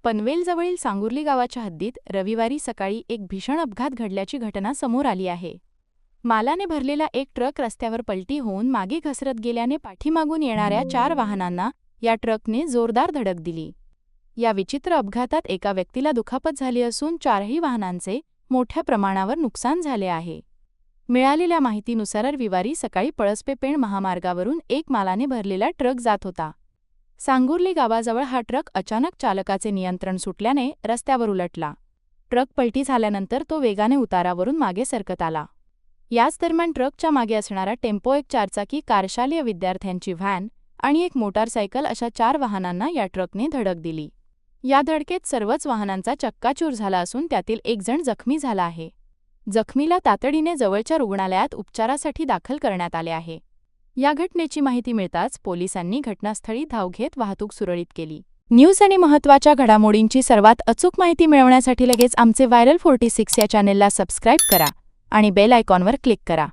पनवेलजवळील सांगुर्ली गावाच्या हद्दीत रविवारी सकाळी एक भीषण अपघात घडल्याची घटना समोर आली आहे. मालाने भरलेला एक ट्रक रस्त्यावर पलटी होऊन मागे घसरत गेल्याने पाठीमागून येणाऱ्या 4 वाहनांना या ट्रकने जोरदार धडक दिली. या विचित्र अपघातात एका व्यक्तीला दुखापत झाली असून 4ही वाहनांचे मोठ्या प्रमाणावर नुकसान झाले आहे. मिळालेल्या माहितीनुसार रविवारी सकाळी पळसपे-पेण महामार्गावरून एक मालाने भरलेला ट्रक जात होता. सांगुर्ली गावाजवळ हा ट्रक अचानक चालकाचे नियंत्रण सुटल्याने रस्त्यावर उलटला. ट्रक पलटी झाल्यानंतर तो वेगाने उतारावरून मागे सरकत आला. याच दरम्यान ट्रकच्या मागे असणारा टेम्पो, एक 4चाकी कार, शालेय विद्यार्थ्यांची व्हॅन आणि एक मोटारसायकल अशा 4 वाहनांना या ट्रकने धडक दिली. या धडकेत सर्वच वाहनांचा चक्काचूर झाला असून त्यातील एक जण जखमी झाला आहे. जखमीला तातडीने जवळच्या रुग्णालयात उपचारासाठी दाखल करण्यात आले आहे. या घटनेची माहिती मिळताच पोलिसांनी घटनास्थळी धाव घेत वाहतूक सुरळीत केली. न्यूज आणि महत्त्वाच्या घडामोडींची सर्वात अचूक माहिती मिळवण्यासाठी लगेच आमचे व्हायरल 46 या चॅनेलला सबस्क्राईब करा आणि बेल आयकॉनवर क्लिक करा.